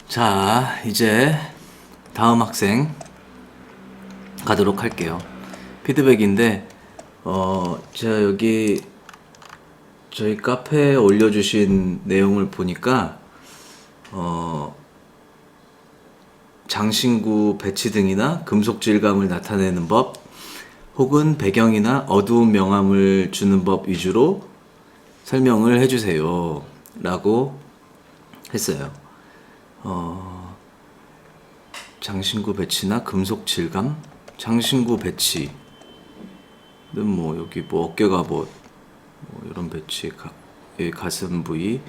자, 이제 다음 학생 가도록 할게요. 피드백인데, 제가 여기 저희 카페에 올려주신 내용을 보니까, 장신구 배치 등이나 금속 질감을 나타내는 법, 혹은 배경이나 어두운 명암을 주는 법 위주로 설명을 해주세요. 라고 했어요. 장신구 배치나 금속 질감? 장신구 배치는 뭐 여기 뭐 어깨 갑옷 뭐 이런 배치, 가슴 부위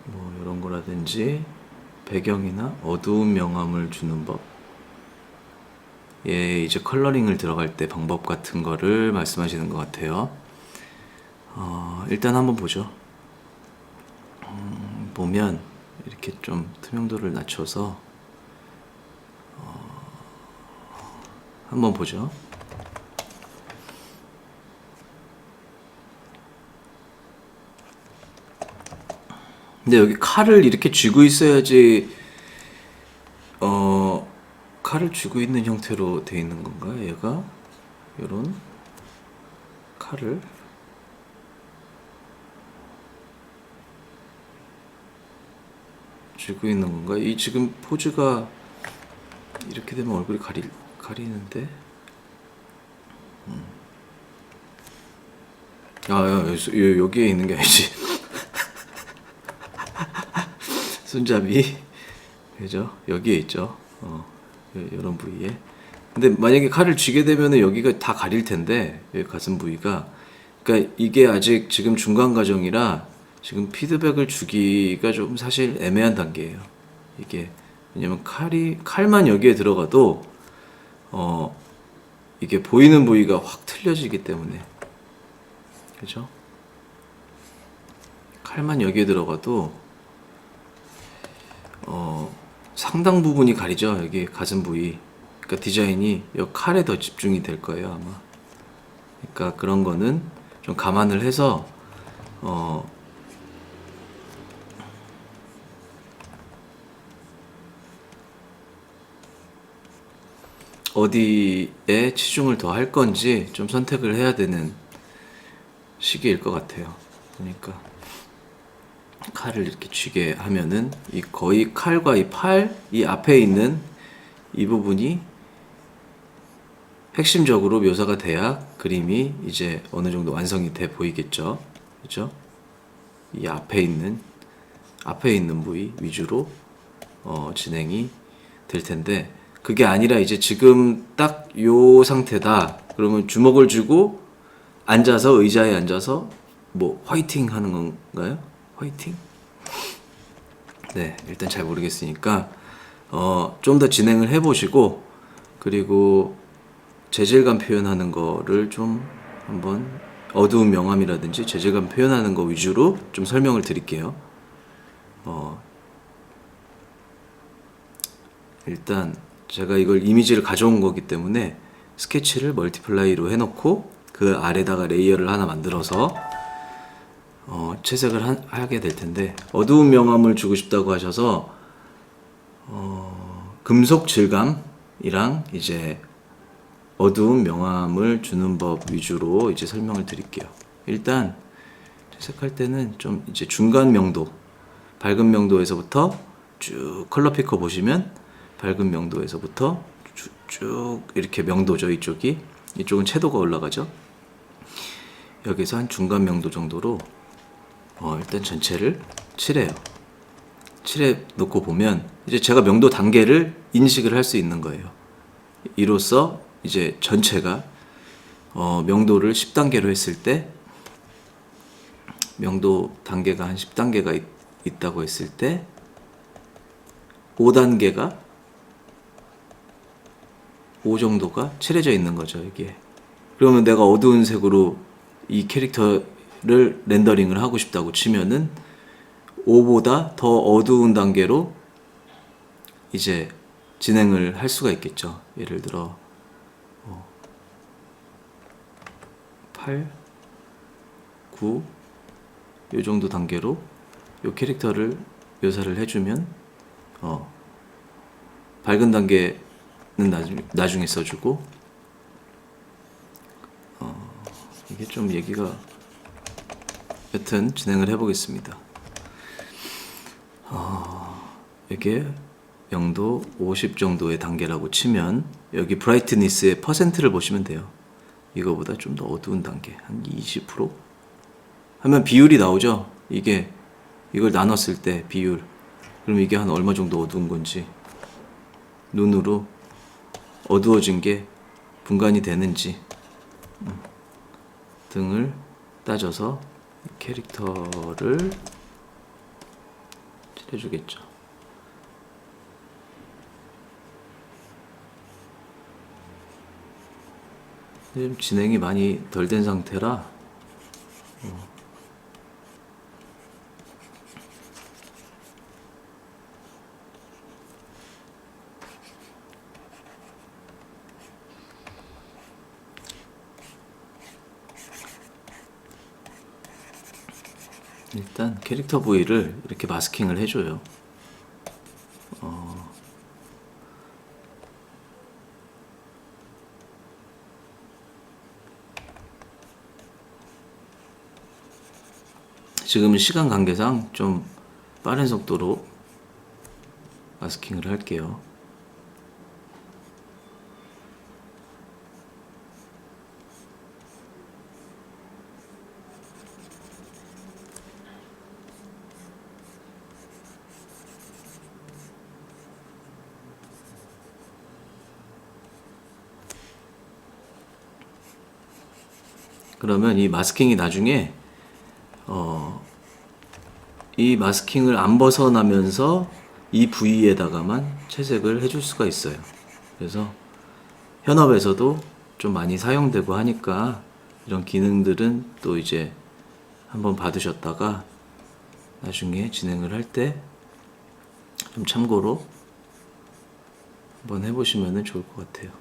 뭐 이런 거라든지 배경이나 어두운 명암을 주는 법. 예, 이제 컬러링을 들어갈 때 방법 같은 거를 말씀하시는 것 같아요. 일단 한번 보죠. 보면 이렇게 좀 투명도를 낮춰서 한번 보죠. 근데 여기 칼을 이렇게 쥐고 있어야지, 칼을 쥐고 있는 형태로 돼 있는 건가요? 얘가 이런 칼을 쥐고 있는 건가? 이 지금 포즈가 이렇게 되면 얼굴이 가리는데. 여기에 있는 게 아니지. 손잡이, 그죠? 여기에 있죠. 이런 부위에. 근데 만약에 칼을 쥐게 되면은 여기가 다 가릴 텐데, 여기 가슴 부위가. 그러니까 이게 아직 지금 중간 과정이라 지금 피드백을 주기가 좀 사실 애매한 단계예요. 이게 왜냐면 칼만 여기에 들어가도 이게 보이는 부위가 확 틀려지기 때문에, 그죠? 칼만 여기에 들어가도 상당 부분이 가리죠. 여기 가슴 부위. 그러니까 디자인이 이 칼에 더 집중이 될 거예요, 아마. 그러니까 그런 거는 좀 감안을 해서 어디에 치중을 더 할 건지 좀 선택을 해야 되는 시기일 것 같아요. 그러니까 칼을 이렇게 쥐게 하면은 이 거의 칼과 이 팔, 이 앞에 있는 이 부분이 핵심적으로 묘사가 돼야 그림이 이제 어느 정도 완성이 돼 보이겠죠. 그죠? 이 앞에 있는 부위 위주로 진행이 될 텐데, 그게 아니라 이제 지금 딱 요 상태다. 그러면 주먹을 쥐고 앉아서, 의자에 앉아서 뭐 화이팅 하는 건가요? 화이팅? 네, 일단 잘 모르겠으니까 좀 더 진행을 해보시고, 그리고 재질감 표현하는 거를 좀 한번, 어두운 명암이라든지 재질감 표현하는 거 위주로 좀 설명을 드릴게요. 일단 제가 이걸 이미지를 가져온 거기 때문에 스케치를 멀티플라이로 해놓고 그 아래다가 레이어를 하나 만들어서 채색을 하게 될 텐데, 어두운 명암을 주고 싶다고 하셔서 금속 질감이랑 이제 어두운 명암을 주는 법 위주로 이제 설명을 드릴게요. 일단 채색할 때는 좀 이제 중간 명도, 밝은 명도에서부터 쭉 컬러 피커 보시면 밝은 명도에서부터 쭉 이렇게 명도죠. 이쪽은 채도가 올라가죠. 여기서 한 중간 명도 정도로 일단 전체를 칠해요. 칠해 놓고 보면 이제 제가 명도 단계를 인식을 할 수 있는 거예요. 이로써 이제 전체가 명도를 10단계로 했을 때, 명도 단계가 한 10단계가 있다고 했을 때 5단계가 5 정도가 칠해져 있는 거죠, 이게. 그러면 내가 어두운 색으로 이 캐릭터를 렌더링을 하고 싶다고 치면은 5보다 더 어두운 단계로 이제 진행을 할 수가 있겠죠. 예를 들어 8, 9, 요 정도 단계로 요 캐릭터를 묘사를 해주면 밝은 단계는 나중에 써주고, 이게 좀 얘기가, 여튼 진행을 해보겠습니다. 이게 0도 50 정도의 단계라고 치면 여기 브라이트니스의 퍼센트를 보시면 돼요. 이거보다 좀 더 어두운 단계, 한 20% 하면 비율이 나오죠. 이걸 나눴을 때 비율, 그럼 이게 한 얼마 정도 어두운 건지, 눈으로 어두워진 게 분간이 되는지 등을 따져서 캐릭터를 칠해주겠죠. 지금 진행이 많이 덜 된 상태라 일단 캐릭터 부위를 이렇게 마스킹을 해줘요. 지금은 시간 관계상 좀 빠른 속도로 마스킹을 할게요. 그러면 이 마스킹이 나중에 이 마스킹을 안 벗어나면서 이 부위에다가만 채색을 해줄 수가 있어요. 그래서 현업에서도 좀 많이 사용되고 하니까 이런 기능들은 또 이제 한번 받으셨다가 나중에 진행을 할 때 좀 참고로 한번 해보시면 좋을 것 같아요.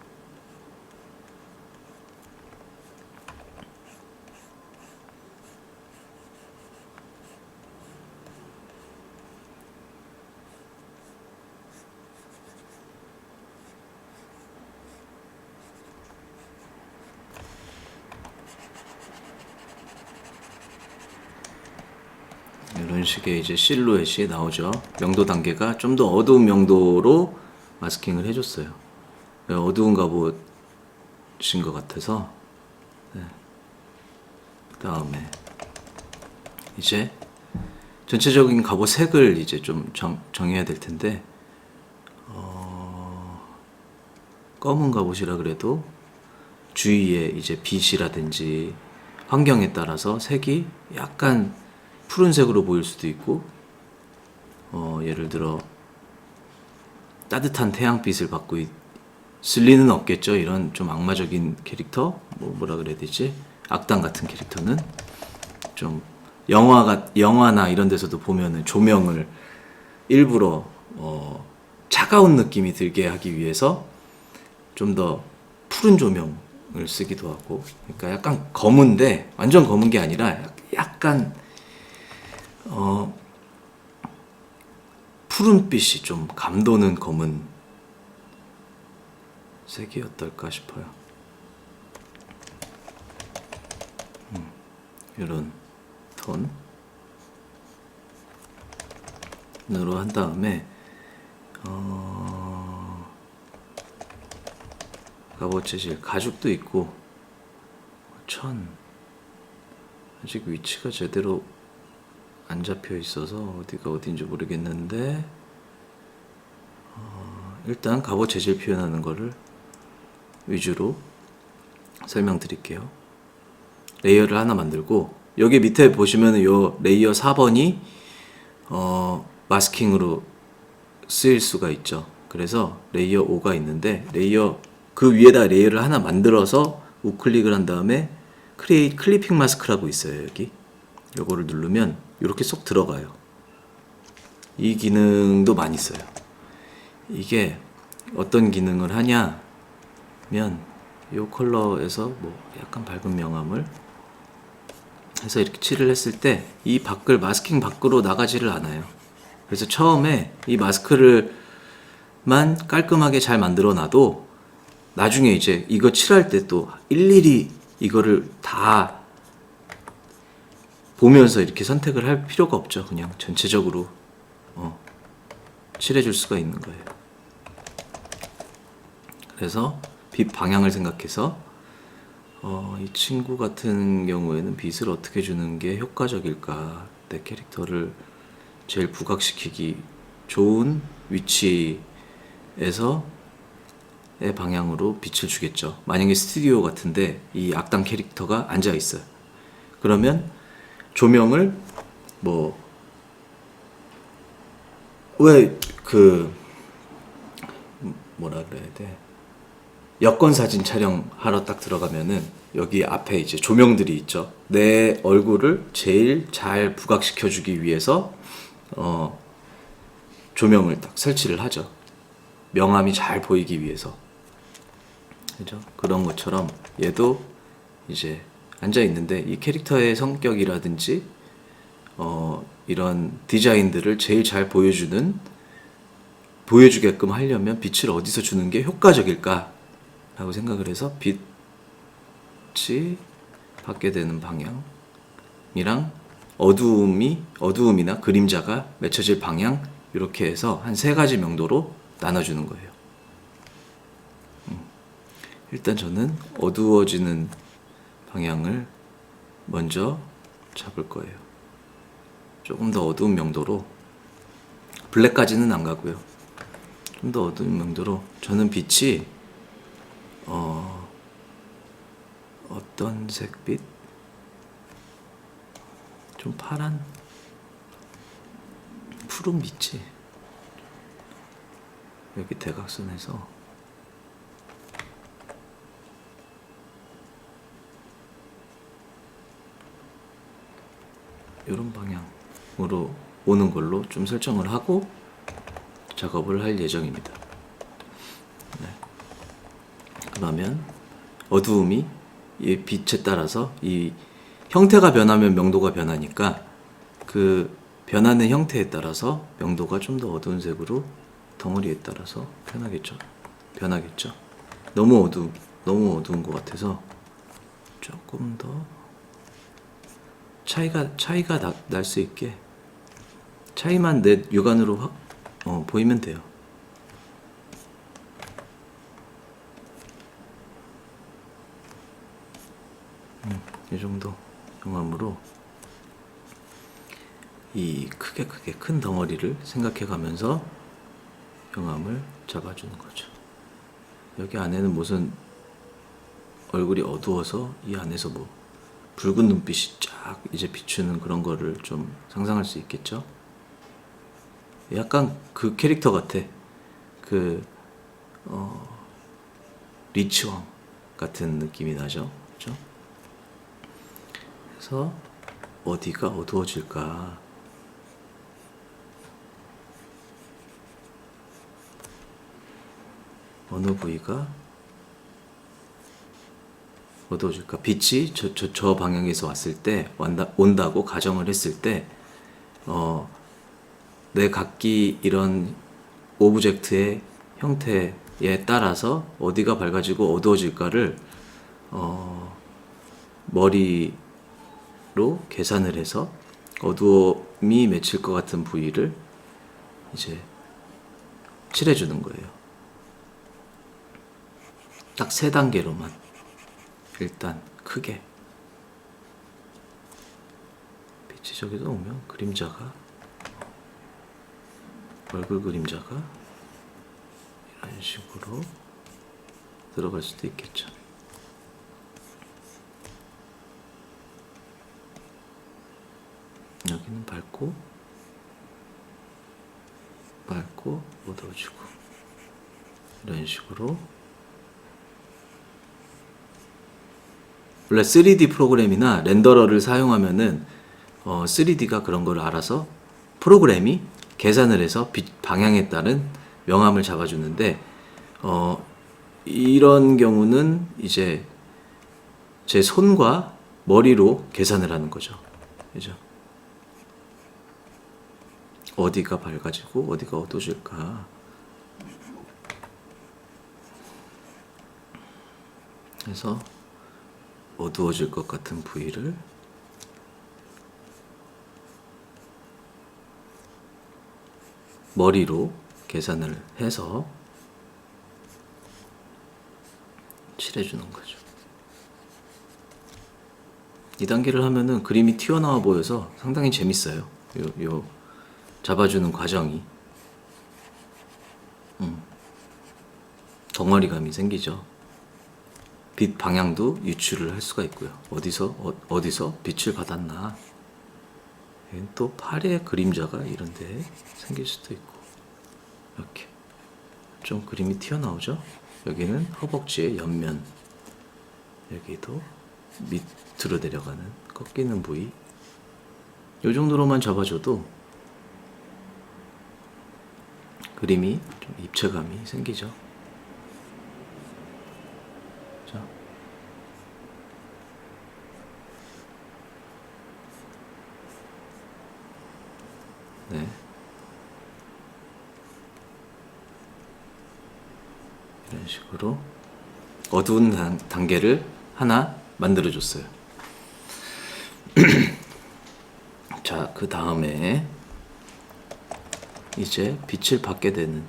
이런 식의 이제 실루엣이 나오죠. 명도 단계가 좀 더 어두운 명도로 마스킹을 해줬어요. 어두운 갑옷인 것 같아서. 네. 그 다음에 이제 전체적인 갑옷 색을 이제 좀 정해야 될 텐데, 검은 갑옷이라 그래도 주위에 이제 빛이라든지 환경에 따라서 색이 약간 푸른색으로 보일 수도 있고, 예를 들어 따뜻한 태양빛을 받고 있을 리는 없겠죠. 이런 좀 악마적인 캐릭터, 뭐라 그래야 되지? 악당 같은 캐릭터는 좀 영화나 이런 데서도 보면은 조명을 일부러 차가운 느낌이 들게 하기 위해서 좀 더 푸른 조명을 쓰기도 하고, 그러니까 약간 검은데 완전 검은 게 아니라 약간 푸른빛이 좀 감도는 검은 색이 어떨까 싶어요. 이런 톤으로 한 다음에 갑옷 재질 가죽도 있고, 아직 위치가 제대로 안 잡혀 있어서 어디가 어딘지 모르겠는데, 일단 갑옷 재질 표현하는 거를 위주로 설명드릴게요. 레이어를 하나 만들고, 여기 밑에 보시면 요 레이어 4번이 마스킹으로 쓰일 수가 있죠. 그래서 레이어 5가 있는데, 그 위에다 레이어를 하나 만들어서 우클릭을 한 다음에 크리에이트 클리핑 마스크라고 있어요. 여기 요거를 누르면 이렇게 쏙 들어가요. 이 기능도 많이 써요. 이게 어떤 기능을 하냐면, 이 컬러에서 뭐 약간 밝은 명암을 해서 이렇게 칠을 했을 때 이 마스킹 밖으로 나가지를 않아요. 그래서 처음에 이 마스크를만 깔끔하게 잘 만들어 놔도 나중에 이제 이거 칠할 때 또 일일이 이거를 다 보면서 이렇게 선택을 할 필요가 없죠. 그냥 전체적으로 칠해줄 수가 있는 거예요. 그래서 빛 방향을 생각해서 이 친구 같은 경우에는 빛을 어떻게 주는 게 효과적일까? 내 캐릭터를 제일 부각시키기 좋은 위치에서의 방향으로 빛을 주겠죠. 만약에 스튜디오 같은데 이 악당 캐릭터가 앉아 있어요. 그러면 조명을 왜 뭐라 그래야 돼? 여권 사진 촬영하러 딱 들어가면은 여기 앞에 이제 조명들이 있죠. 내 얼굴을 제일 잘 부각시켜주기 위해서 조명을 딱 설치를 하죠. 명암이 잘 보이기 위해서. 그죠? 그런 것처럼 얘도 이제 앉아 있는데 이 캐릭터의 성격이라든지 이런 디자인들을 제일 잘 보여주게끔 하려면 빛을 어디서 주는 게 효과적일까? 라고 생각을 해서 빛이 받게 되는 방향이랑 어두움이나 그림자가 맺혀질 방향 이렇게 해서 한 3가지 명도로 나눠주는 거예요. 일단 저는 어두워지는 방향을 먼저 잡을 거예요. 조금 더 어두운 명도로, 블랙까지는 안 가고요. 좀 더 어두운 명도로. 저는 빛이 어떤 색빛? 좀 파란 푸른 빛이 여기 대각선에서 이런 방향으로 오는 걸로 좀 설정을 하고 작업을 할 예정입니다. 네. 그러면 어두움이 이 빛에 따라서 이 형태가 변하면 명도가 변하니까 그 변하는 형태에 따라서 명도가 좀 더 어두운 색으로 덩어리에 따라서 변하겠죠. 너무 어두운 것 같아서 조금 더 차이가 날 수 있게 차이만 내 육안으로 보이면 돼요. 이 정도 영암으로 이 크게 큰 덩어리를 생각해 가면서 영암을 잡아주는 거죠. 여기 안에는 무슨 얼굴이 어두워서 이 안에서 뭐 붉은 눈빛이 쫙 이제 비추는 그런 거를 좀 상상할 수 있겠죠. 약간 그 캐릭터 같아. 리치왕 같은 느낌이 나죠. 그렇죠? 그래서 어디가 어두워질까? 어느 부위가 어두워질까? 빛이 저 방향에서 왔을 때 온다고 가정을 했을 때 내 각기 이런 오브젝트의 형태에 따라서 어디가 밝아지고 어두워질까를 머리로 계산을 해서 어두움이 맺힐 것 같은 부위를 이제 칠해주는 거예요. 딱 3단계로만 일단 크게 빛이 저기서 오면 그림자가 얼굴 그림자가 이런 식으로 들어갈 수도 있겠죠. 여기는 밝고 어두워지고 이런 식으로. 원래 3D 프로그램이나 렌더러를 사용하면은 3D가 그런 걸 알아서 프로그램이 계산을 해서 빛 방향에 따른 명암을 잡아주는데 이런 경우는 이제 제 손과 머리로 계산을 하는 거죠. 그죠? 어디가 밝아지고 어디가 어두워질까. 그래서 어두워질 것 같은 부위를 머리로 계산을 해서 칠해주는 거죠. 이 단계를 하면은 그림이 튀어나와 보여서 상당히 재밌어요. 요 잡아주는 과정이 덩어리감이 생기죠. 빛 방향도 유추를 할 수가 있고요. 어디서 빛을 받았나. 또 팔의 그림자가 이런데 생길 수도 있고, 이렇게 좀 그림이 튀어나오죠. 여기는 허벅지의 옆면, 여기도 밑으로 내려가는 꺾이는 부위. 이 정도로만 잡아줘도 그림이 좀 입체감이 생기죠. 자, 네, 이런 식으로 어두운 단계를 하나 만들어줬어요. 자, 그 다음에 이제 빛을 받게 되는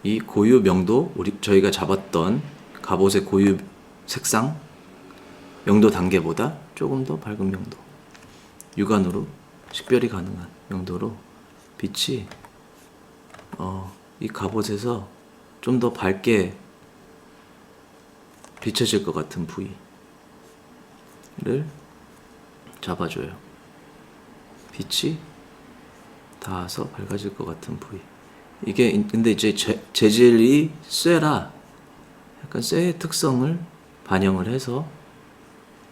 이 고유 명도, 저희가 잡았던 갑옷의 고유 색상 명도 단계보다 조금 더 밝은 명도, 육안으로 식별이 가능한 명도로 빛이 이 갑옷에서 좀 더 밝게 비춰질 것 같은 부위를 잡아줘요. 빛이 닿아서 밝아질 것 같은 부위. 이게 근데 이제 재질이 쇠라 약간 쇠의 특성을 반영을 해서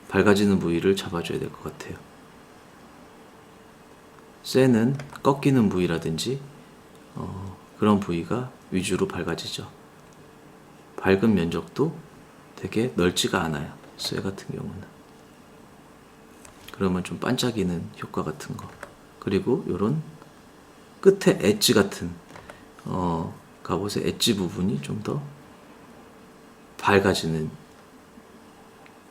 밝아지는 부위를 잡아줘야 될 것 같아요. 쇠는 꺾이는 부위라든지 그런 부위가 위주로 밝아지죠. 밝은 면적도 되게 넓지가 않아요. 쇠 같은 경우는. 그러면 좀 반짝이는 효과 같은 거. 그리고 요런 끝에 엣지 같은 갑옷의 엣지 부분이 좀 더 밝아지는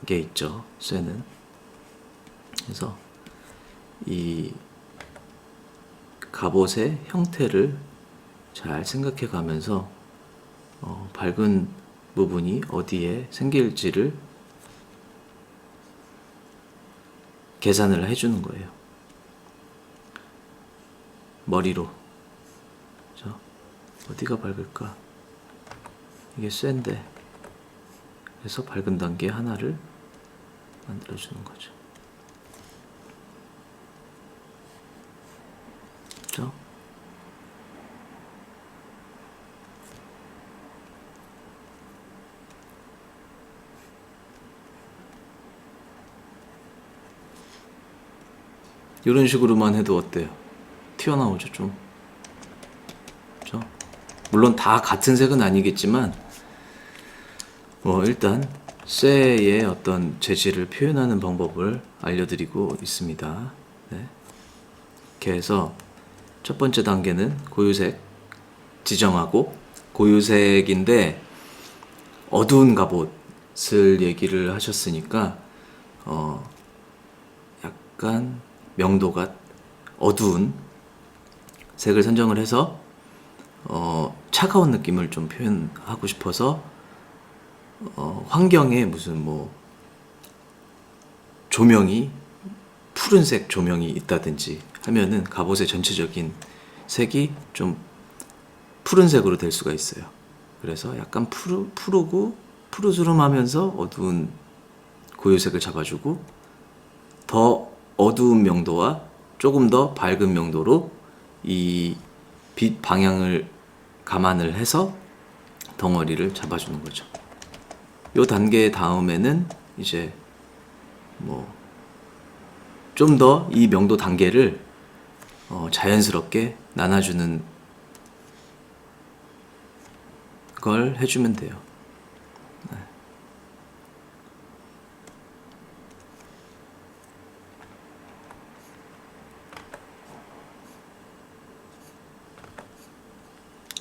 게 있죠. 쇠는. 그래서 이 갑옷의 형태를 잘 생각해 가면서 밝은 부분이 어디에 생길지를 계산을 해주는 거예요. 머리로. 그죠? 어디가 밝을까? 이게 쇠인데, 그래서 밝은 단계 하나를 만들어주는 거죠. 그죠? 이런 식으로만 해도 어때요? 튀어나오죠, 좀. 그죠? 물론 다 같은 색은 아니겠지만, 일단, 쇠의 어떤 재질을 표현하는 방법을 알려드리고 있습니다. 네. 이렇게 해서, 첫 번째 단계는 고유색 지정하고, 고유색인데, 어두운 갑옷을 얘기를 하셨으니까, 약간 명도가 어두운 색을 선정을 해서 차가운 느낌을 좀 표현하고 싶어서 환경에 무슨 조명이 푸른색 조명이 있다든지 하면은 갑옷의 전체적인 색이 좀 푸른색으로 될 수가 있어요. 그래서 약간 푸르고 푸르스름하면서 어두운 고유색을 잡아주고 더 어두운 명도와 조금 더 밝은 명도로 이 빛 방향을 감안을 해서 덩어리를 잡아주는 거죠. 이 단계 다음에는 이제 좀 더 이 명도 단계를 자연스럽게 나눠주는 걸 해주면 돼요. 네.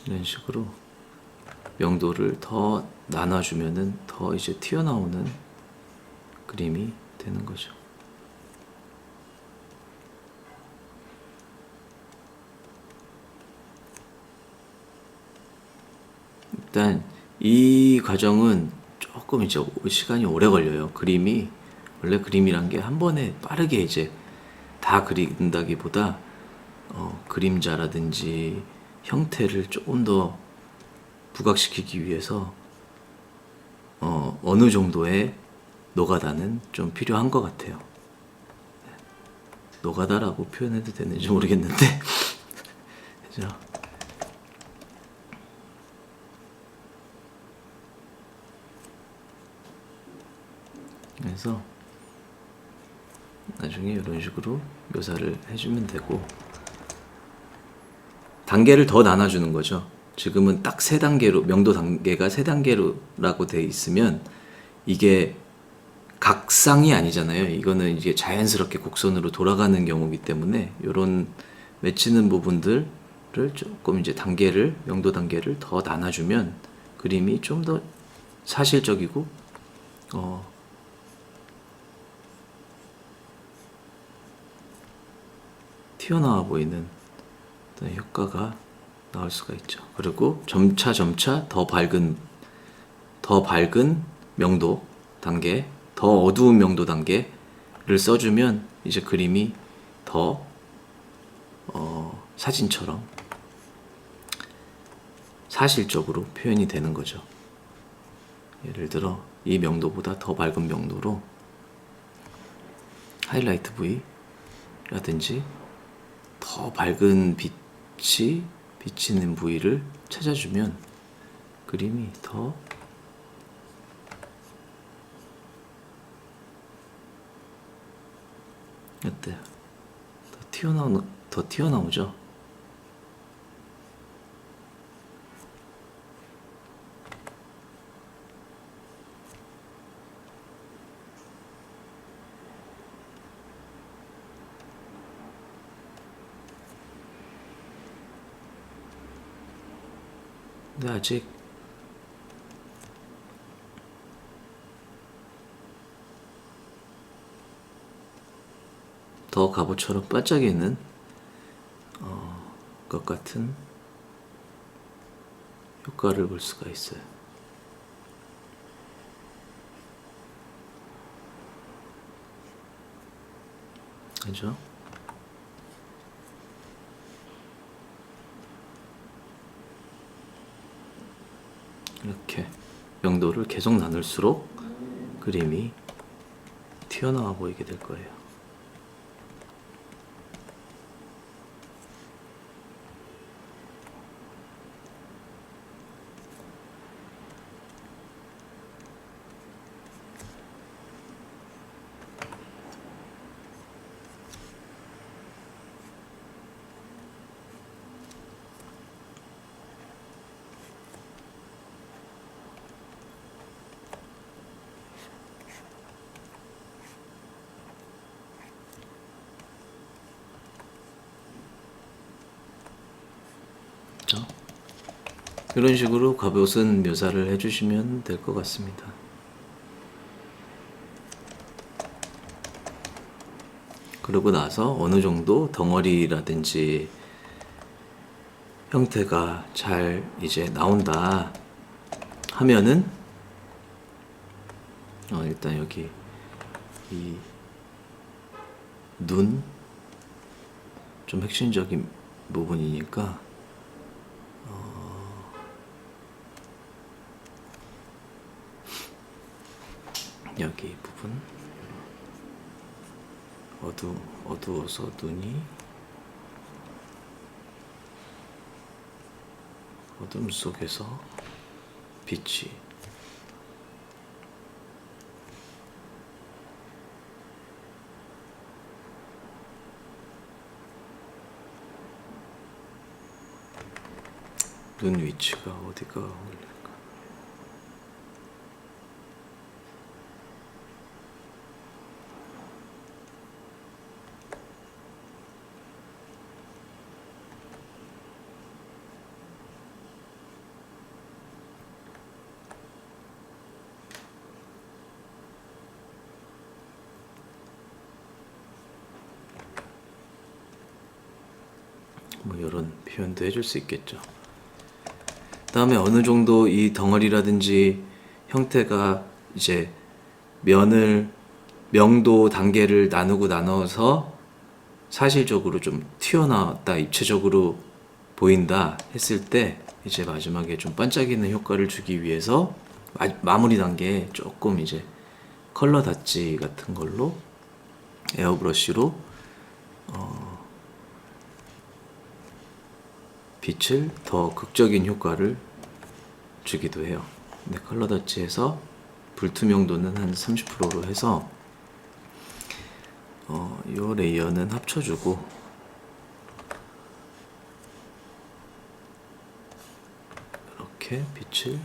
이런 식으로 명도를 더 나눠주면은 더 이제 튀어나오는 그림이 되는 거죠. 일단 이 과정은 조금 이제 시간이 오래 걸려요. 그림이 원래 그림이란 게 한 번에 빠르게 이제 다 그린다기보다 그림자라든지 형태를 조금 더 부각시키기 위해서 어느 정도의 노가다는 좀 필요한 것 같아요. 노가다라고 표현해도 되는지 모르겠는데 그죠? 그래서 나중에 이런 식으로 묘사를 해주면 되고, 단계를 더 나눠주는 거죠. 지금은 딱 세 단계로, 명도 단계가 세 단계로라고 돼 있으면 이게 각상이 아니잖아요. 이거는 이게 자연스럽게 곡선으로 돌아가는 경우이기 때문에 이런 맺히는 부분들을 조금 이제 단계를, 명도 단계를 더 나눠주면 그림이 좀 더 사실적이고 튀어나와 보이는 어떤 효과가 나올 수가 있죠. 그리고 점차 더 밝은 명도 단계, 더 어두운 명도 단계를 써주면 이제 그림이 더 사진처럼 사실적으로 표현이 되는 거죠. 예를 들어 이 명도보다 더 밝은 명도로 하이라이트 부위라든지 더 밝은 빛이 비치는 부위를 찾아주면 그림이 더 어때요? 더 튀어나오죠? 근데 아직 더 갑옷처럼 반짝이는 것 같은 효과를 볼 수가 있어요. 그죠? 이렇게 명도를 계속 나눌수록 그림이 튀어나와 보이게 될 거예요. 그렇죠? 이런 식으로 갑옷은 묘사를 해주시면 될 것 같습니다. 그러고 나서 어느 정도 덩어리라든지 형태가 잘 이제 나온다 하면은 일단 여기 이 눈 좀 핵심적인 부분이니까 여기 이 부분 어두워서 눈이 어둠 속에서 빛이 눈 위치가 어디가 어울릴까? 뭐 이런 표현도 해줄 수 있겠죠. 다음에 어느 정도 이 덩어리라든지 형태가 이제 면을 명도 단계를 나눠서 사실적으로 좀 튀어나왔다, 입체적으로 보인다 했을 때 이제 마지막에 좀 반짝이는 효과를 주기 위해서 마무리 단계에 조금 이제 컬러 닷지 같은 걸로 에어브러쉬로 빛을 더 극적인 효과를 주기도 해요. 근데 컬러 닷지에서 불투명도는 한 30%로 해서 이 레이어는 합쳐주고 이렇게 빛을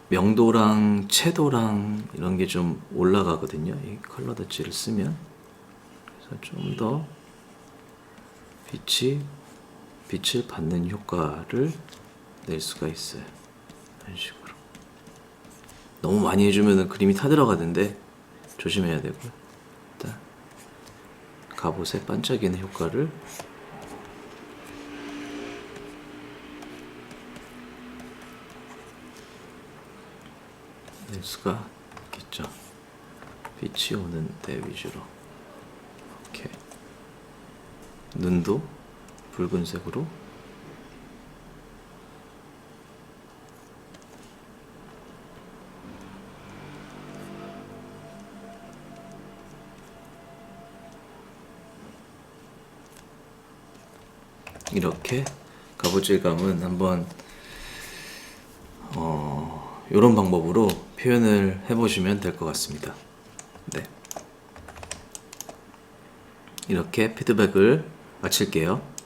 명도랑 채도랑 이런 게 좀 올라가거든요. 이 컬러 닷지를 쓰면. 그래서 좀 더 빛을 받는 효과를 낼 수가 있어요. 이런 식으로. 너무 많이 해주면 그림이 타들어가는데 조심해야 되고, 일단 갑옷에 반짝이는 효과를 낼 수가 있겠죠. 빛이 오는 데 위주로. 이렇게 눈도 붉은색으로 이렇게 갑옷 질감은 한번 이런 방법으로 표현을 해보시면 될 것 같습니다. 네. 이렇게 피드백을 마칠게요.